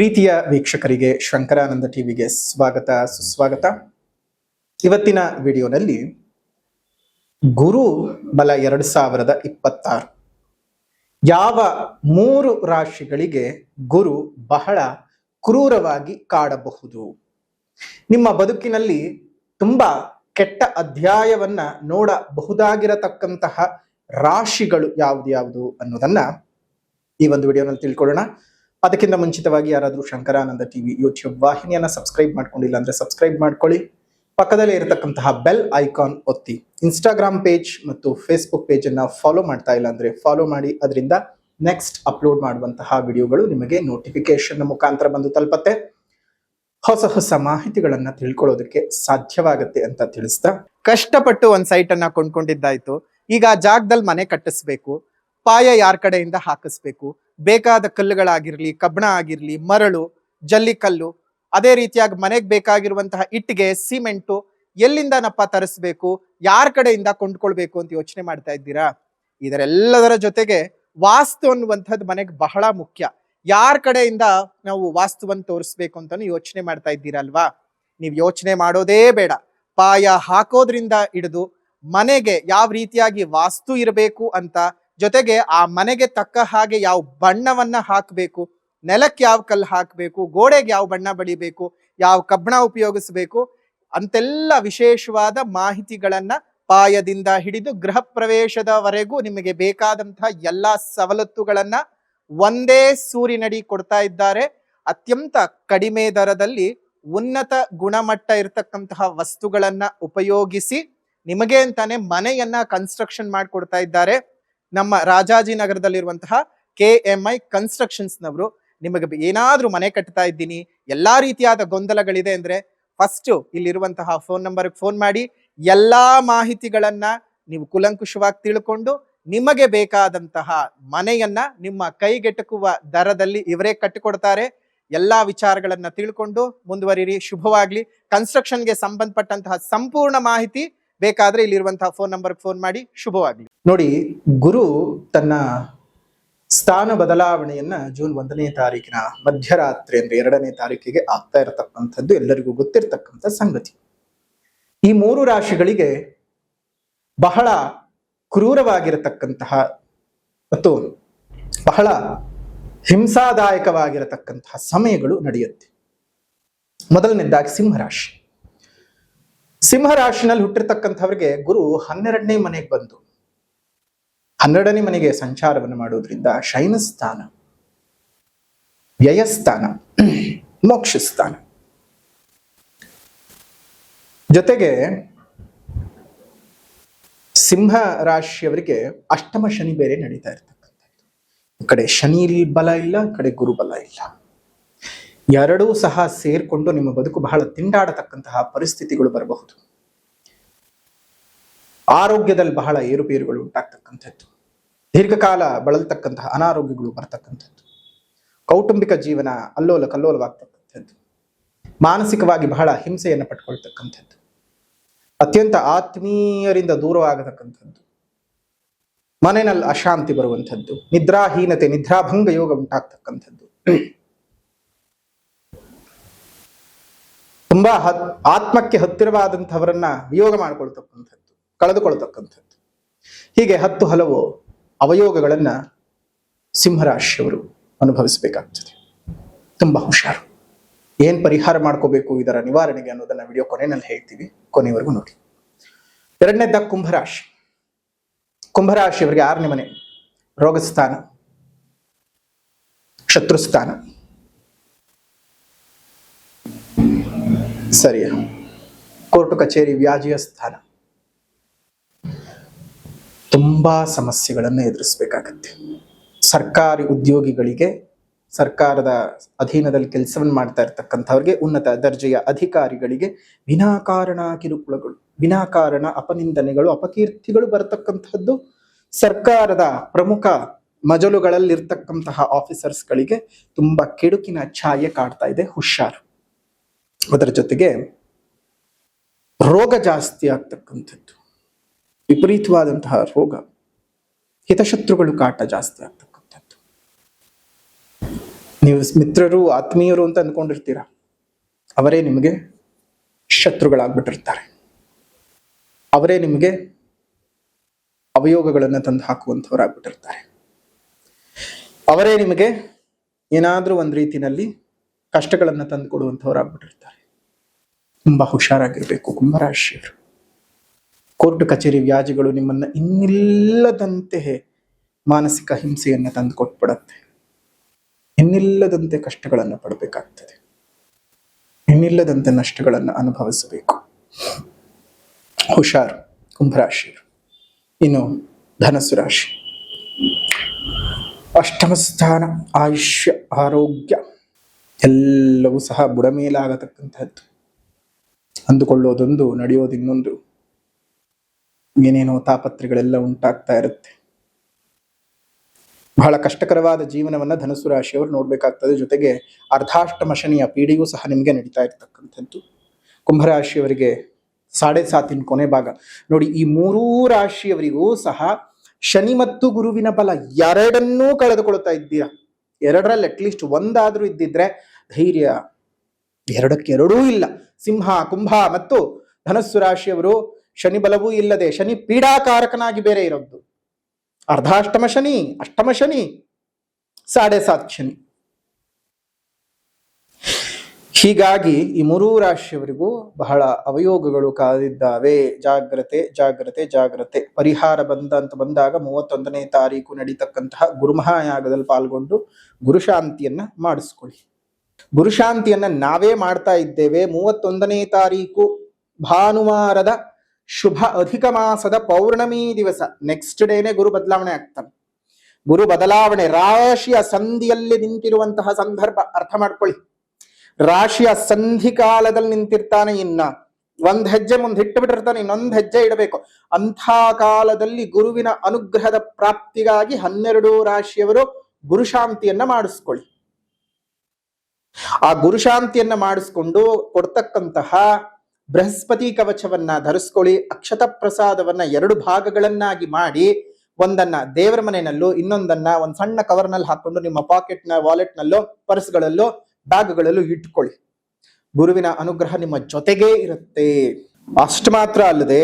ಪ್ರೀತಿಯ ವೀಕ್ಷಕರಿಗೆ ಶಂಕರಾನಂದ ಟಿವಿಗೆ ಸ್ವಾಗತ ಸುಸ್ವಾಗತ. ಇವತ್ತಿನ ವಿಡಿಯೋನಲ್ಲಿ ಗುರು ಬಲ 2026 ಯಾವ 3 ರಾಶಿಗಳಿಗೆ ಗುರು ಬಹಳ ಕ್ರೂರವಾಗಿ ಕಾಡಬಹುದು, ನಿಮ್ಮ ಬದುಕಿನಲ್ಲಿ ತುಂಬಾ ಕೆಟ್ಟ ಅಧ್ಯಾಯವನ್ನ ನೋಡಬಹುದಾಗಿರತಕ್ಕಂತಹ ರಾಶಿಗಳು ಯಾವುದು ಅನ್ನೋದನ್ನ ಈ ಒಂದು ವಿಡಿಯೋನಲ್ಲಿ ತಿಳ್ಕೊಳ್ಳೋಣ. ಅದಕ್ಕಿಂತ ಮುಂಚಿತವಾಗಿ ಯಾರಾದರೂ ಶಂಕರಾನಂದ ಟಿವಿ ಯೂಟ್ಯೂಬ್ ವಾಹಿನಿಯನ್ನ ಸಬ್ಸ್ಕ್ರೈಬ್ ಮಾಡ್ಕೊಂಡಿಲ್ಲ ಅಂದ್ರೆ ಸಬ್ಸ್ಕ್ರೈಬ್ ಮಾಡ್ಕೊಳ್ಳಿ. ಪಕ್ಕದಲ್ಲೇ ಇರತಕ್ಕಂತಹ ಬೆಲ್ ಐಕಾನ್ ಒತ್ತಿ. ಇನ್ಸ್ಟಾಗ್ರಾಮ್ ಪೇಜ್ ಮತ್ತು ಫೇಸ್ಬುಕ್ ಪೇಜ್ ಅನ್ನ ಫಾಲೋ ಮಾಡ್ತಾ ಇಲ್ಲ ಅಂದ್ರೆ ಫಾಲೋ ಮಾಡಿ. ಅದರಿಂದ ನೆಕ್ಸ್ಟ್ ಅಪ್ಲೋಡ್ ಮಾಡುವಂತಹ ವಿಡಿಯೋಗಳು ನಿಮಗೆ ನೋಟಿಫಿಕೇಶನ್ ಮುಖಾಂತರ ಬಂದು ತಲುಪತ್ತೆ. ಹೊಸ ಮಾಹಿತಿಗಳನ್ನ ತಿಳ್ಕೊಳ್ಳೋದಕ್ಕೆ ಸಾಧ್ಯವಾಗುತ್ತೆ ಅಂತ ತಿಳಿಸ್ತಾ, ಕಷ್ಟಪಟ್ಟು ಒಂದ್ ಸೈಟ್ ಅನ್ನ ಕೊಂಡ್ಕೊಂಡಿದ್ದಾಯ್ತು, ಈಗ ಆ ಜಾಗದಲ್ಲಿ ಮನೆ ಕಟ್ಟಿಸ್ಬೇಕು, ಪಾಯ ಯಾರ ಕಡೆಯಿಂದ ಹಾಕಿಸ್ಬೇಕು, ಬೇಕಾದ ಕಲ್ಲುಗಳಾಗಿರ್ಲಿ, ಕಬ್ಬಣ ಆಗಿರ್ಲಿ, ಮರಳು, ಜಲ್ಲಿಕಲ್ಲು, ಅದೇ ರೀತಿಯಾಗಿ ಮನೆಗೆ ಬೇಕಾಗಿರುವಂತಹ ಇಟ್ಟಿಗೆ, ಸಿಮೆಂಟು ಎಲ್ಲಿಂದನಪ್ಪ ತರಿಸ್ಬೇಕು, ಯಾರ ಕಡೆಯಿಂದ ಕೊಂಡ್ಕೊಳ್ಬೇಕು ಅಂತ ಯೋಚನೆ ಮಾಡ್ತಾ ಇದ್ದೀರಾ? ಇದರೆಲ್ಲದರ ಜೊತೆಗೆ ವಾಸ್ತು ಅನ್ನುವಂಥದ್ದು ಮನೆಗೆ ಬಹಳ ಮುಖ್ಯ. ಯಾರ ಕಡೆಯಿಂದ ನಾವು ವಾಸ್ತುವನ್ನು ತೋರಿಸ್ಬೇಕು ಅಂತಾನು ಯೋಚನೆ ಮಾಡ್ತಾ ಇದ್ದೀರಲ್ವಾ? ನೀವು ಯೋಚನೆ ಮಾಡೋದೇ ಬೇಡ. ಪಾಯ ಹಾಕೋದ್ರಿಂದ ಹಿಡಿದು ಮನೆಗೆ ಯಾವ ರೀತಿಯಾಗಿ ವಾಸ್ತು ಇರಬೇಕು ಅಂತ, ಜೊತೆಗೆ ಆ ಮನೆಗೆ ತಕ್ಕ ಹಾಗೆ ಯಾವ ಬಣ್ಣವನ್ನ ಹಾಕಬೇಕು, ನೆಲಕ್ಕೆ ಯಾವ ಕಲ್ಲು ಹಾಕಬೇಕು, ಗೋಡೆಗೆ ಯಾವ ಬಣ್ಣ ಬಳಿಬೇಕು, ಯಾವ ಕಬ್ಬಣ ಉಪಯೋಗಿಸಬೇಕು ಅಂತೆಲ್ಲ ವಿಶೇಷವಾದ ಮಾಹಿತಿಗಳನ್ನ ಪಾಯದಿಂದ ಹಿಡಿದು ಗೃಹ ಪ್ರವೇಶದವರೆಗೂ ನಿಮಗೆ ಬೇಕಾದಂತಹ ಎಲ್ಲಾ ಸವಲತ್ತುಗಳನ್ನ ಒಂದೇ ಸೂರಿನಡಿ ಕೊಡ್ತಾ ಇದ್ದಾರೆ. ಅತ್ಯಂತ ಕಡಿಮೆ ದರದಲ್ಲಿ ಉನ್ನತ ಗುಣಮಟ್ಟ ಇರತಕ್ಕಂತಹ ವಸ್ತುಗಳನ್ನ ಉಪಯೋಗಿಸಿ ನಿಮಗೆ ಅಂತಾನೆ ಮನೆಯನ್ನ ಕನ್ಸ್ಟ್ರಕ್ಷನ್ ಮಾಡಿಕೊಡ್ತಾ ಇದ್ದಾರೆ. ನಮ್ಮ ರಾಜಾಜಿನಗರದಲ್ಲಿರುವಂತಹ KMI ಕನ್ಸ್ಟ್ರಕ್ಷನ್ಸ್ ನವರು ನಿಮಗೆ ಏನಾದ್ರೂ ಮನೆ ಕಟ್ತಾ ಇದ್ದೀನಿ, ಎಲ್ಲಾ ರೀತಿಯಾದ ಗೊಂದಲಗಳಿದೆ ಅಂದ್ರೆ ಫಸ್ಟ್ ಇಲ್ಲಿರುವಂತಹ ಫೋನ್ ನಂಬರ್ಗೆ ಫೋನ್ ಮಾಡಿ ಎಲ್ಲಾ ಮಾಹಿತಿಗಳನ್ನ ನೀವು ಕುಲಂಕುಷವಾಗಿ ತಿಳ್ಕೊಂಡು ನಿಮಗೆ ಬೇಕಾದಂತಹ ಮನೆಯನ್ನ ನಿಮ್ಮ ಕೈಗೆಟಕುವ ದರದಲ್ಲಿ ಇವರೇ ಕಟ್ಟಿಕೊಡ್ತಾರೆ. ಎಲ್ಲಾ ವಿಚಾರಗಳನ್ನ ತಿಳ್ಕೊಂಡು ಮುಂದುವರಿರಿ. ಶುಭವಾಗ್ಲಿ. ಕನ್ಸ್ಟ್ರಕ್ಷನ್ಗೆ ಸಂಬಂಧಪಟ್ಟಂತಹ ಸಂಪೂರ್ಣ ಮಾಹಿತಿ ಬೇಕಾದ್ರೆ ಇಲ್ಲಿರುವಂತಹ ಫೋನ್ ನಂಬರ್ಗೆ ಫೋನ್ ಮಾಡಿ. ಶುಭವಾಗ್ಲಿ. ನೋಡಿ, ಗುರು ತನ್ನ ಸ್ಥಾನ ಬದಲಾವಣೆಯನ್ನ ಜೂನ್ 1ನೇ ತಾರೀಕಿನ ಮಧ್ಯರಾತ್ರಿ ಅಂದ್ರೆ 2ನೇ ತಾರೀಕಿಗೆ ಆಗ್ತಾ ಇರತಕ್ಕಂಥದ್ದು ಎಲ್ಲರಿಗೂ ಗೊತ್ತಿರತಕ್ಕಂಥ ಸಂಗತಿ. ಈ 3 ರಾಶಿಗಳಿಗೆ ಬಹಳ ಕ್ರೂರವಾಗಿರತಕ್ಕಂತಹ ಮತ್ತು ಬಹಳ ಹಿಂಸಾದಾಯಕವಾಗಿರತಕ್ಕಂತಹ ಸಮಯಗಳು ನಡೆಯುತ್ತೆ. ಮೊದಲನೇದಾಗಿ ಸಿಂಹರಾಶಿ. ಸಿಂಹರಾಶಿನಲ್ಲಿ ಹುಟ್ಟಿರ್ತಕ್ಕಂಥವ್ರಿಗೆ ಗುರು 12ನೇ ಮನೆಗೆ ಬಂದು 12ನೇ ಮನೆಗೆ ಸಂಚಾರವನ್ನು ಮಾಡೋದ್ರಿಂದ ಶಯನಸ್ಥಾನ, ವ್ಯಯಸ್ಥಾನ, ಮೋಕ್ಷ ಸ್ಥಾನ, ಜೊತೆಗೆ ಸಿಂಹ ರಾಶಿಯವರಿಗೆ ಅಷ್ಟಮ ಶನಿ ಬೇರೆ ನಡೀತಾ ಇರ್ತಕ್ಕಂಥದ್ದು. ಈ ಕಡೆ ಶನಿ ಬಲ ಇಲ್ಲ, ಈ ಕಡೆ ಗುರು ಬಲ ಇಲ್ಲ. ಎರಡೂ ಸಹ ಸೇರ್ಕೊಂಡು ನಿಮ್ಮ ಬದುಕು ಬಹಳ ತಿಂಡಾಡತಕ್ಕಂತಹ ಪರಿಸ್ಥಿತಿಗಳು ಬರಬಹುದು. ಆರೋಗ್ಯದಲ್ಲಿ ಬಹಳ ಏರುಪೇರುಗಳು ಉಂಟಾಗ್ತಕ್ಕಂಥದ್ದು, ದೀರ್ಘಕಾಲ ಬಳಲ್ತಕ್ಕಂತಹ ಅನಾರೋಗ್ಯಗಳು ಬರ್ತಕ್ಕಂಥದ್ದು, ಕೌಟುಂಬಿಕ ಜೀವನ ಅಲ್ಲೋಲ ಕಲ್ಲೋಲವಾಗ್ತಕ್ಕಂಥದ್ದು, ಮಾನಸಿಕವಾಗಿ ಬಹಹಳ ಹಿಂಸೆಯನ್ನು ಪಟ್ಕೊಳ್ತಕ್ಕಂಥದ್ದು, ಅತ್ಯಂತ ಆತ್ಮೀಯರಿಂದ ದೂರವಾಗತಕ್ಕಂಥದ್ದು, ಮನೆಯಲ್ಲಿ ಅಶಾಂತಿ ಬರುವಂಥದ್ದು, ನಿದ್ರಾಹೀನತೆ, ನಿದ್ರಾಭಂಗ ಯೋಗ ಉಂಟಾಗ್ತಕ್ಕಂಥದ್ದು, ತುಂಬಾ ಆತ್ಮಕ್ಕೆ ಹತ್ತಿರವಾದಂಥವರನ್ನ ವಿಯೋಗ ಮಾಡ್ಕೊಳ್ತಕ್ಕಂಥದ್ದು, ಕಳೆದುಕೊಳ್ತಕ್ಕಂಥದ್ದು, ಹೀಗೆ 10 ಹಲವು ಅವಯೋಗಗಳನ್ನ ಸಿಂಹರಾಶಿಯವರು ಅನುಭವಿಸಬೇಕಾಗ್ತದೆ. ತುಂಬಾ ಹುಷಾರು. ಏನ್ ಪರಿಹಾರ ಮಾಡ್ಕೋಬೇಕು ಇದರ ನಿವಾರಣೆಗೆ ಅನ್ನೋದನ್ನ ವಿಡಿಯೋ ಕೊನೆಯಲ್ಲಿ ಹೇಳ್ತೀವಿ, ಕೊನೆವರೆಗೂ ನೋಡಿ. 2ನೇದಾಗಿ ಕುಂಭರಾಶಿ. ಕುಂಭರಾಶಿಯವರಿಗೆ 6ನೇ ಮನೆ ರೋಗಸ್ಥಾನ, ಶತ್ರುಸ್ಥಾನ, ಸರಿಯ ಕೋರ್ಟು ಕಚೇರಿ ವ್ಯಾಜ್ಯ ಸ್ಥಾನ. ತುಂಬಾ ಸಮಸ್ಯೆಗಳನ್ನು ಎದುರಿಸಬೇಕಾಗತ್ತೆ. ಸರ್ಕಾರಿ ಉದ್ಯೋಗಿಗಳಿಗೆ, ಸರ್ಕಾರದ ಅಧೀನದಲ್ಲಿ ಕೆಲಸವನ್ನು ಮಾಡ್ತಾ ಇರ್ತಕ್ಕಂಥವ್ರಿಗೆ, ಉನ್ನತ ದರ್ಜೆಯ ಅಧಿಕಾರಿಗಳಿಗೆ ವಿನಾಕಾರಣ ಕಿರುಕುಳಗಳು, ವಿನಾಕಾರಣ ಅಪನಿಂದನೆಗಳು, ಅಪಕೀರ್ತಿಗಳು ಬರತಕ್ಕಂಥದ್ದು. ಸರ್ಕಾರದ ಪ್ರಮುಖ ಮಜಲುಗಳಲ್ಲಿರ್ತಕ್ಕಂತಹ ಆಫೀಸರ್ಸ್ಗಳಿಗೆ ತುಂಬಾ ಕೆಡುಕಿನ ಛಾಯೆ ಕಾಡ್ತಾ ಇದೆ, ಹುಷಾರು. ಅದರ ಜೊತೆಗೆ ರೋಗ ಜಾಸ್ತಿ ಆಗ್ತಕ್ಕಂಥದ್ದು, ವಿಪರೀತವಾದಂತಹ ರೋಗ, ಹಿತಶತ್ರುಗಳು ಕಾಟ ಜಾಸ್ತಿ ಆಗ್ತಕ್ಕಂಥದ್ದು. ನೀವು ಮಿತ್ರರು ಆತ್ಮೀಯರು ಅಂತ ಅಂದ್ಕೊಂಡಿರ್ತೀರ, ಅವರೇ ನಿಮಗೆ ಶತ್ರುಗಳಾಗ್ಬಿಟ್ಟಿರ್ತಾರೆ. ಅವರೇ ನಿಮಗೆ ಅವಯೋಗಗಳನ್ನು ತಂದು ಹಾಕುವಂಥವರಾಗ್ಬಿಟ್ಟಿರ್ತಾರೆ. ಅವರೇ ನಿಮಗೆ ಏನಾದ್ರೂ ಒಂದು ರೀತಿಯಲ್ಲಿ ಕಷ್ಟಗಳನ್ನು ತಂದು ಕೊಡುವಂಥವರಾಗ್ಬಿಟ್ಟಿರ್ತಾರೆ. ತುಂಬಾ ಹುಷಾರಾಗಿರ್ಬೇಕು ಕುಂಭರಾಶಿಯವರು. ಕೋರ್ಟ್ ಕಚೇರಿ ವ್ಯಾಜ್ಯಗಳು ನಿಮ್ಮನ್ನ ಇನ್ನಿಲ್ಲದಂತೆ ಮಾನಸಿಕ ಹಿಂಸೆಯನ್ನು ತಂದು ಕೊಟ್ಬಿಡತ್ತೆ. ಇನ್ನಿಲ್ಲದಂತೆ ಕಷ್ಟಗಳನ್ನು ಪಡಬೇಕಾಗ್ತದೆ, ಇನ್ನಿಲ್ಲದಂತೆ ನಷ್ಟಗಳನ್ನು ಅನುಭವಿಸಬೇಕು. ಹುಷಾರು ಕುಂಭರಾಶಿಯರು. ಇನ್ನು ಧನಸ್ಸು ರಾಶಿ, ಅಷ್ಟಮ ಸ್ಥಾನ, ಆಯುಷ್ಯ, ಆರೋಗ್ಯ ಎಲ್ಲವೂ ಸಹ ಬುಡಮೇಲಾಗತಕ್ಕಂಥದ್ದು. ಅಂದುಕೊಳ್ಳೋದೊಂದು, ನಡೆಯೋದು ಇನ್ನೊಂದು, ಏನೇನೋ ತಾಪತ್ರೆಗಳೆಲ್ಲ ಉಂಟಾಗ್ತಾ ಇರುತ್ತೆ. ಬಹಳ ಕಷ್ಟಕರವಾದ ಜೀವನವನ್ನ ಧನಸ್ಸು ರಾಶಿಯವರು ನೋಡ್ಬೇಕಾಗ್ತದೆ. ಜೊತೆಗೆ ಅರ್ಧಾಷ್ಟಮ ಶನಿಯ ಪೀಡೆಯೂ ಸಹ ನಿಮಗೆ ನಡೀತಾ ಇರ್ತಕ್ಕಂಥದ್ದು. ಕುಂಭರಾಶಿಯವರಿಗೆ 7.5 ಕೊನೆ ಭಾಗ ನೋಡಿ. ಈ ಮೂರೂ ರಾಶಿಯವರಿಗೂ ಸಹ ಶನಿ ಮತ್ತು ಗುರುವಿನ ಬಲ ಎರಡನ್ನೂ ಕಳೆದುಕೊಳ್ತಾ ಇದ್ದೀರಾ. ಎರಡರಲ್ಲಿ ಅಟ್ಲೀಸ್ಟ್ ಒಂದಾದ್ರೂ ಇದ್ದಿದ್ರೆ ಧೈರ್ಯ. ಎರಡಕ್ಕೆ ಎರಡೂ ಇಲ್ಲ. ಸಿಂಹ, ಕುಂಭ ಮತ್ತು ಧನಸ್ಸು ರಾಶಿಯವರು ಶನಿ ಬಲವೂ ಇಲ್ಲದೆ ಶನಿ ಪೀಡಾಕಾರಕನಾಗಿ ಬೇರೆ ಇರೋದು. ಅರ್ಧಾಷ್ಟಮ ಶನಿ, ಅಷ್ಟಮ ಶನಿ, 7.5 ಶನಿ. ಹೀಗಾಗಿ ಈ ಮೂರೂ ರಾಶಿಯವರಿಗೂ ಬಹಳ ಅವಯೋಗಗಳು ಕಾದಿದ್ದಾವೆ. ಜಾಗ್ರತೆ ಜಾಗ್ರತೆ ಜಾಗ್ರತೆ. ಪರಿಹಾರ ಬಂದಾಗ 31ನೇ ತಾರೀಕು ನಡೀತಕ್ಕಂತಹ ಗುರುಮಹಾಯಾಗದಲ್ಲಿ ಪಾಲ್ಗೊಂಡು ಗುರುಶಾಂತಿಯನ್ನ ಮಾಡಿಸ್ಕೊಳ್ಳಿ. ಗುರುಶಾಂತಿಯನ್ನ ನಾವೇ ಮಾಡ್ತಾ ಇದ್ದೇವೆ. 31ನೇ ತಾರೀಕು ಭಾನುವಾರದ ಶುಭ ಅಧಿಕ ಮಾಸದ ಪೌರ್ಣಮಿ ದಿವಸ, ನೆಕ್ಸ್ಟ್ ಡೇನೆ ಗುರು ಬದಲಾವಣೆ ಆಗ್ತಾನೆ. ಗುರು ಬದಲಾವಣೆ ರಾಶಿಯ ಸಂಧಿಯಲ್ಲಿ ನಿಂತಿರುವಂತಹ ಸಂದರ್ಭ ಅರ್ಥ ಮಾಡ್ಕೊಳ್ಳಿ. ರಾಶಿಯ ಸಂಧಿ ಕಾಲದಲ್ಲಿ ನಿಂತಿರ್ತಾನೆ, ಇನ್ನ ಒಂದ್ ಹೆಜ್ಜೆ ಮುಂದೆ ಇಟ್ಟು ಬಿಟ್ಟಿರ್ತಾನೆ, ಇನ್ನೊಂದು ಹೆಜ್ಜೆ ಇಡಬೇಕು. ಅಂಥ ಕಾಲದಲ್ಲಿ ಗುರುವಿನ ಅನುಗ್ರಹದ ಪ್ರಾಪ್ತಿಗಾಗಿ 12 ರಾಶಿಯವರು ಗುರುಶಾಂತಿಯನ್ನ ಮಾಡಿಸ್ಕೊಳ್ಳಿ. ಆ ಗುರುಶಾಂತಿಯನ್ನ ಮಾಡಿಸ್ಕೊಂಡು ಕೊಡ್ತಕ್ಕಂತಹ ಬೃಹಸ್ಪತಿ ಕವಚವನ್ನ ಧರಿಸ್ಕೊಳ್ಳಿ. ಅಕ್ಷತ ಪ್ರಸಾದವನ್ನ 2 ಭಾಗಗಳನ್ನಾಗಿ ಮಾಡಿ, ಒಂದನ್ನ ದೇವರ ಮನೆಯಲ್ಲೂ, ಇನ್ನೊಂದನ್ನ ಒಂದು ಸಣ್ಣ ಕವರ್ನಲ್ಲಿ ಹಾಕೊಂಡು ನಿಮ್ಮ ಪಾಕೆಟ್ನ, ವಾಲೆಟ್ನಲ್ಲೋ, ಪರ್ಸ್ಗಳಲ್ಲೋ, ಬ್ಯಾಗ್ಗಳಲ್ಲೂ ಇಟ್ಕೊಳ್ಳಿ. ಗುರುವಿನ ಅನುಗ್ರಹ ನಿಮ್ಮ ಜೊತೆಗೇ ಇರುತ್ತೆ. ಅಷ್ಟು ಮಾತ್ರ ಅಲ್ಲದೆ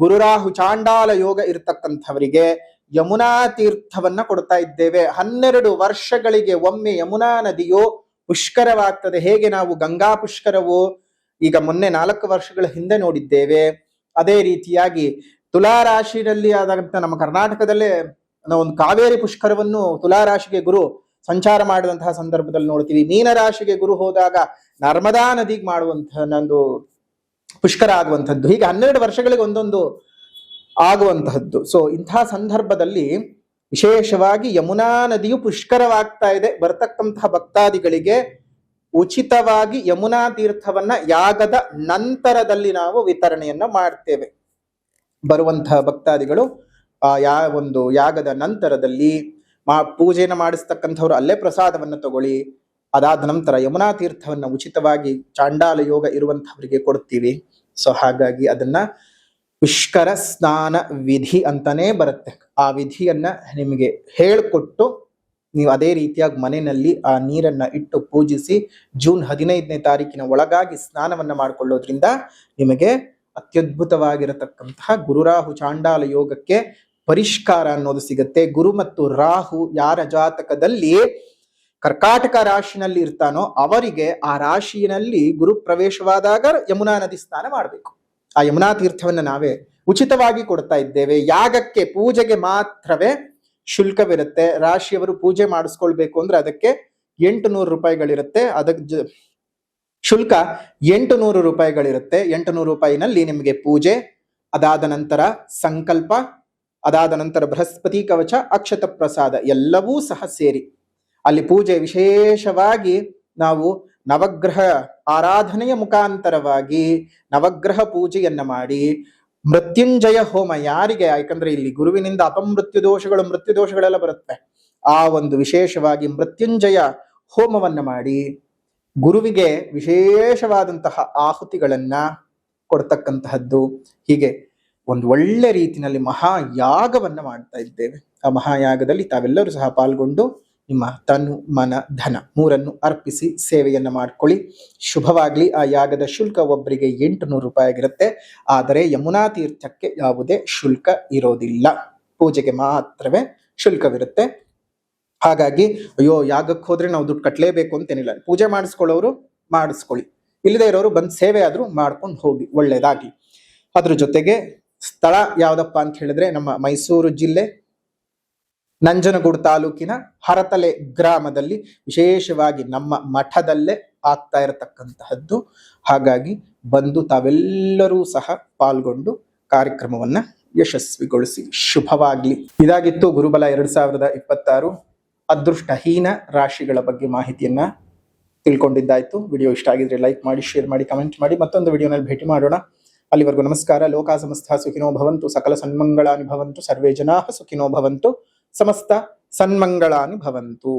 ಗುರುರಾಹು ಚಾಂಡಾಲ ಯೋಗ ಇರತಕ್ಕಂಥವರಿಗೆ ಯಮುನಾ ತೀರ್ಥವನ್ನ ಕೊಡ್ತಾ ಇದ್ದೇವೆ. 12 ವರ್ಷಗಳಿಗೆ ಒಮ್ಮೆ ಯಮುನಾ ನದಿಯು ಪುಷ್ಕರವಾಗ್ತದೆ. ಹೇಗೆ ನಾವು ಗಂಗಾ ಪುಷ್ಕರವು ಈಗ ಮೊನ್ನೆ 4 ವರ್ಷಗಳ ಹಿಂದೆ ನೋಡಿದ್ದೇವೆ, ಅದೇ ರೀತಿಯಾಗಿ ತುಲಾ ರಾಶಿಯಲ್ಲಿ ಆದಂತ ನಮ್ಮ ಕರ್ನಾಟಕದಲ್ಲೇ ಒಂದು ಕಾವೇರಿ ಪುಷ್ಕರವನ್ನು ತುಲಾ ರಾಶಿಗೆ ಗುರು ಸಂಚಾರ ಮಾಡಿದಂತಹ ಸಂದರ್ಭದಲ್ಲಿ ನೋಡ್ತೀವಿ. ಮೀನರಾಶಿಗೆ ಗುರು ಹೋದಾಗ ನರ್ಮದಾ ನದಿಗೆ ಮಾಡುವಂತಹ ಒಂದು ಪುಷ್ಕರ ಆಗುವಂಥದ್ದು. ಹೀಗೆ 12 ವರ್ಷಗಳಿಗೆ ಒಂದೊಂದು ಆಗುವಂತಹದ್ದು. ಸೊ ಇಂತಹ ಸಂದರ್ಭದಲ್ಲಿ ವಿಶೇಷವಾಗಿ ಯಮುನಾ ನದಿಯು ಪುಷ್ಕರವಾಗ್ತಾ ಇದೆ. ಬರ್ತಕ್ಕಂತಹ ಭಕ್ತಾದಿಗಳಿಗೆ ಉಚಿತವಾಗಿ ಯಮುನಾ ತೀರ್ಥವನ್ನ ಯಾಗದ ನಂತರದಲ್ಲಿ ನಾವು ವಿತರಣೆಯನ್ನ ಮಾಡ್ತೇವೆ. ಬರುವಂತಹ ಭಕ್ತಾದಿಗಳು ಒಂದು ಯಾಗದ ನಂತರದಲ್ಲಿ ಪೂಜೆಯನ್ನು ಮಾಡಿಸ್ತಕ್ಕಂಥವ್ರು ಅಲ್ಲೇ ಪ್ರಸಾದವನ್ನು ತಗೊಳ್ಳಿ. ಅದಾದ ನಂತರ ಯಮುನಾ ತೀರ್ಥವನ್ನ ಉಚಿತವಾಗಿ ಚಾಂಡಾಲ ಯೋಗ ಇರುವಂತಹವರಿಗೆ ಕೊಡ್ತೀವಿ. ಸೊ ಹಾಗಾಗಿ ಅದನ್ನ ಪುಷ್ಕರ ಸ್ನಾನ ವಿಧಿ ಅಂತಾನೇ ಬರುತ್ತೆ. ಆ ವಿಧಿಯನ್ನ ನಿಮಗೆ ಹೇಳಿಕೊಟ್ಟು ನೀವು ಅದೇ ರೀತಿಯಾಗಿ ಮನೆಯಲ್ಲಿ ಆ ನೀರನ್ನ ಇಟ್ಟು ಪೂಜಿಸಿ ಜೂನ್ 15ನೇ ತಾರೀಕಿನ ಒಳಗಾಗಿ ಸ್ನಾನವನ್ನ ಮಾಡಿಕೊಳ್ಳೋದ್ರಿಂದ ನಿಮಗೆ ಅತ್ಯದ್ಭುತವಾಗಿರತಕ್ಕಂತಹ ಗುರುರಾಹು ಚಾಂಡಾಲ ಯೋಗಕ್ಕೆ ಪರಿಷ್ಕಾರ ಅನ್ನೋದು ಸಿಗುತ್ತೆ. ಗುರು ಮತ್ತು ರಾಹು ಯಾರ ಜಾತಕದಲ್ಲಿ ಕರ್ಕಾಟಕ ರಾಶಿನಲ್ಲಿ ಇರ್ತಾನೋ ಅವರಿಗೆ ಆ ರಾಶಿಯಲ್ಲಿ ಗುರು ಪ್ರವೇಶವಾದಾಗ ಯಮುನಾ ನದಿ ಸ್ನಾನ ಮಾಡಬೇಕು. ಆ ಯಮುನಾ ತೀರ್ಥವನ್ನ ನಾವೇ ಉಚಿತವಾಗಿ ಕೊಡ್ತಾ ಇದ್ದೇವೆ. ಯಾಗಕ್ಕೆ ಪೂಜೆಗೆ ಮಾತ್ರವೇ ಶುಲ್ಕವಿರುತ್ತೆ. ರಾಶಿಯವರು ಪೂಜೆ ಮಾಡಿಸ್ಕೊಳ್ಬೇಕು ಅಂದ್ರೆ ಅದಕ್ಕೆ 800 ರೂಪಾಯಿಗಳಿರುತ್ತೆ. ಅದಕ್ಕೆ ಶುಲ್ಕ 800 ರೂಪಾಯಿಗಳಿರುತ್ತೆ. 800 ರೂಪಾಯಿನಲ್ಲಿ ನಿಮಗೆ ಪೂಜೆ, ಅದಾದ ನಂತರ ಸಂಕಲ್ಪ, ಅದಾದ ನಂತರ ಬೃಹಸ್ಪತಿ ಕವಚ, ಅಕ್ಷತ ಪ್ರಸಾದ ಎಲ್ಲವೂ ಸಹ ಸೇರಿ ಅಲ್ಲಿ ಪೂಜೆ ವಿಶೇಷವಾಗಿ ನಾವು ನವಗ್ರಹ ಆರಾಧನೆಯ ಮುಖಾಂತರವಾಗಿ ನವಗ್ರಹ ಪೂಜೆಯನ್ನ ಮಾಡಿ ಮೃತ್ಯುಂಜಯ ಹೋಮ ಯಾರಿಗೆ, ಯಾಕಂದ್ರೆ ಇಲ್ಲಿ ಗುರುವಿನಿಂದ ಅಪಮೃತ್ಯು ದೋಷಗಳೆಲ್ಲ ಬರುತ್ತೆ. ಆ ಒಂದು ವಿಶೇಷವಾಗಿ ಮೃತ್ಯುಂಜಯ ಹೋಮವನ್ನ ಮಾಡಿ ಗುರುವಿಗೆ ವಿಶೇಷವಾದಂತಹ ಆಹುತಿಗಳನ್ನ ಕೊಡ್ತಕ್ಕಂತಹದ್ದು. ಹೀಗೆ ಒಂದು ಒಳ್ಳೆ ರೀತಿಯಲ್ಲಿ ಮಹಾಯಾಗವನ್ನ ಮಾಡ್ತಾ ಇದ್ದೇವೆ. ಆ ಮಹಾಯಾಗದಲ್ಲಿ ತಾವೆಲ್ಲರೂ ಸಹ ಪಾಲ್ಗೊಂಡು ನಿಮ್ಮ ತನು ಮನ ಧನ ಮೂರನ್ನು ಅರ್ಪಿಸಿ ಸೇವೆಯನ್ನ ಮಾಡ್ಕೊಳ್ಳಿ. ಶುಭವಾಗ್ಲಿ. ಆ ಯಾಗದ ಶುಲ್ಕ ಒಬ್ಬರಿಗೆ 800 ರೂಪಾಯಿ ಆಗಿರುತ್ತೆ. ಆದರೆ ಯಮುನಾ ತೀರ್ಥಕ್ಕೆ ಯಾವುದೇ ಶುಲ್ಕ ಇರೋದಿಲ್ಲ, ಪೂಜೆಗೆ ಮಾತ್ರವೇ ಶುಲ್ಕವಿರುತ್ತೆ. ಹಾಗಾಗಿ ಅಯ್ಯೋ ಯಾಗಕ್ಕೆ ಹೋದ್ರೆ ನಾವು ದುಡ್ಡು ಕಟ್ಟಲೇಬೇಕು ಅಂತೇನಿಲ್ಲ. ಪೂಜೆ ಮಾಡಿಸ್ಕೊಳ್ಳೋರು ಮಾಡಿಸ್ಕೊಳ್ಳಿ, ಇಲ್ಲದೆ ಇರೋರು ಬಂದು ಸೇವೆ ಆದ್ರೂ ಮಾಡ್ಕೊಂಡು ಹೋಗಿ, ಒಳ್ಳೇದಾಗ್ಲಿ. ಅದ್ರ ಜೊತೆಗೆ ಸ್ಥಳ ಯಾವ್ದಪ್ಪ ಅಂತ ಹೇಳಿದ್ರೆ ನಮ್ಮ ಮೈಸೂರು ಜಿಲ್ಲೆ ನಂಜನಗೂಡು ತಾಲೂಕಿನ ಹರತಲೆ ಗ್ರಾಮದಲ್ಲಿ ವಿಶೇಷವಾಗಿ ನಮ್ಮ ಮಠದಲ್ಲೇ ಆಗ್ತಾ ಇರತಕ್ಕಂತಹದ್ದು. ಹಾಗಾಗಿ ಬಂದು ತಾವೆಲ್ಲರೂ ಸಹ ಪಾಲ್ಗೊಂಡು ಕಾರ್ಯಕ್ರಮವನ್ನ ಯಶಸ್ವಿಗೊಳಿಸಿ. ಶುಭವಾಗ್ಲಿ. ಇದಾಗಿತ್ತು ಗುರುಬಲ 2026 ಅದೃಷ್ಟಹೀನ ರಾಶಿಗಳ ಬಗ್ಗೆ ಮಾಹಿತಿಯನ್ನ ತಿಳ್ಕೊಂಡಿದ್ದಾಯ್ತು. ವಿಡಿಯೋ ಇಷ್ಟ ಆಗಿದ್ರೆ ಲೈಕ್ ಮಾಡಿ, ಶೇರ್ ಮಾಡಿ, ಕಮೆಂಟ್ ಮಾಡಿ. ಮತ್ತೊಂದು ವಿಡಿಯೋನಲ್ಲಿ ಭೇಟಿ ಮಾಡೋಣ. ಅಲ್ಲಿವರೆಗೂ ನಮಸ್ಕಾರ. ಲೋಕ ಸಮಸ್ತ ಸುಖಿನೋ ಭವಂತು, ಸಕಲ ಸನ್ಮಂಗಳಾನಿ ಭವಂತು, ಸರ್ವೇ ಜನಾಃ ಸುಖಿನೋ ಭವಂತು, ಸಮಸ್ತ ಸನ್ಮಂಗಳಾನಿ ಭವಂತು.